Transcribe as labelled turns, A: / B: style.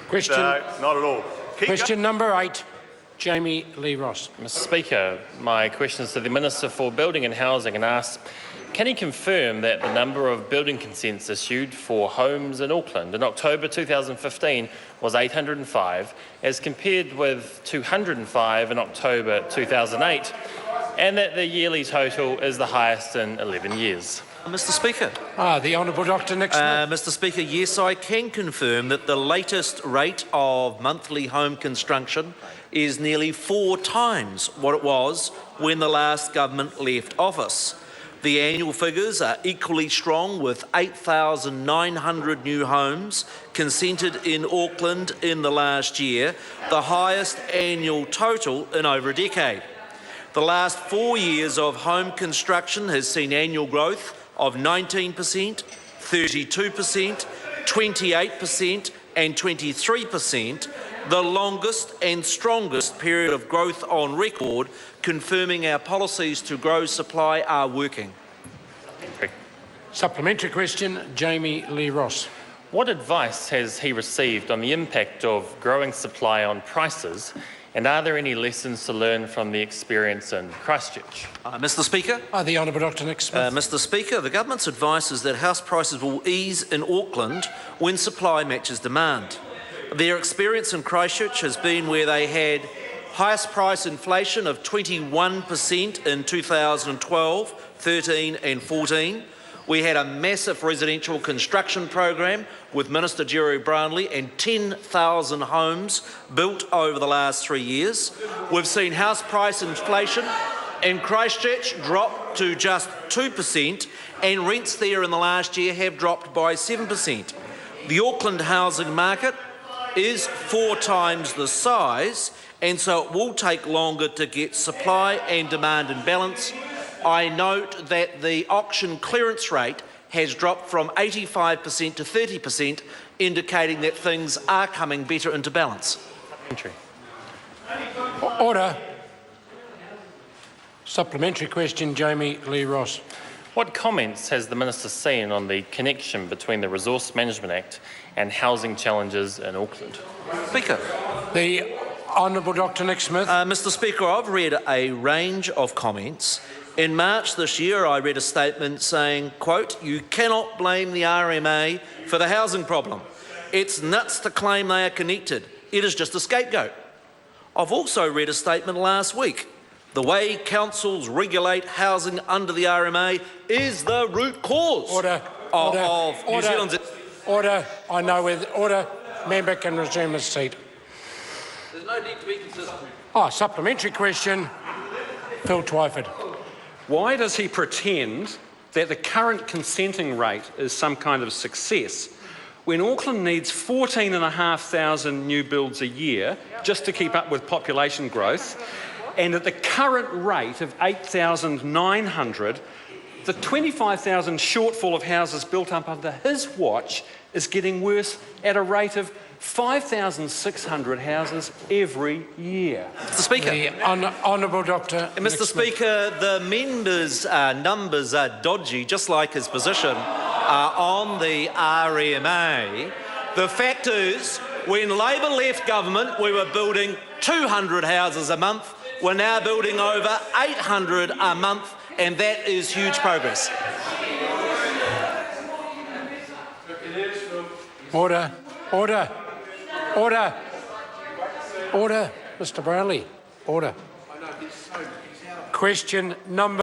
A: Question.
B: No, not at all.
A: Question number 8, Jami-Lee Ross.
C: Mr Speaker, my question is to the Minister for Building and Housing and asks, can he confirm that the number of building consents issued for homes in Auckland in October 2015 was 805 as compared with 205 in October 2008 and that the yearly total is the highest in 11 years?
D: Mr Speaker.
A: The Honourable Dr Nick Smith.
D: Mr Speaker, yes, I can confirm that the latest rate of monthly home construction is nearly 4 times what it was when the last government left office. The annual figures are equally strong, with 8,900 new homes consented in Auckland in the last year, the highest annual total in over a decade. The last 4 years of home construction has seen annual growth of 19%, 32%, 28% and 23%, the longest and strongest period of growth on record, confirming our policies to grow supply are working.
A: Supplementary question, Jami-Lee Ross.
C: What advice has he received on the impact of growing supply on prices, and are there any lessons to learn from the experience in Christchurch?
D: Mr Speaker.
A: The Honourable Dr Nick Smith.
D: Mr Speaker, the government's advice is that house prices will ease in Auckland when supply matches demand. Their experience in Christchurch has been where they had highest price inflation of 21% in 2012, 13 and 14. We had a massive residential construction program with Minister Jerry Brownlee and 10,000 homes built over the last 3 years. We've seen house price inflation in Christchurch drop to just 2%, and rents there in the last year have dropped by 7%. The Auckland housing market is 4 times the size, and so it will take longer to get supply and demand in balance. I note that the auction clearance rate has dropped from 85% to 30%, indicating that things are coming better into balance.
A: Order. Supplementary question, Jami-Lee Ross.
C: What comments has the Minister seen on the connection between the Resource Management Act and housing challenges in Auckland?
D: Speaker.
A: The Honourable Dr Nick Smith.
D: Mr Speaker, I've read a range of comments. In March this year, I read a statement saying, quote, "You cannot blame the RMA for the housing problem. It's nuts to claim they are connected. It is just a scapegoat." I've also read a statement last week. The way councils regulate housing under the RMA is the root cause of New Zealand's...
A: Order. I know where... Order. Member can resume his seat.
D: There's no need to be consistent.
A: Supplementary question, Phil Twyford.
E: Why does he pretend that the current consenting rate is some kind of success when Auckland needs 14,500 new builds a year just to keep up with population growth, and at the current rate of 8,900, the 25,000 shortfall of houses built up under his watch is getting worse at a rate of 5,600 houses every year?
D: Mr Speaker.
A: The Honourable Dr.
D: Mr Speaker, the members' numbers are dodgy, just like his position on the RMA. The fact is, when Labor left government, we were building 200 houses a month. We're now building over 800 a month, and that is huge progress.
A: Order. Mr Brownlee. Order. Question number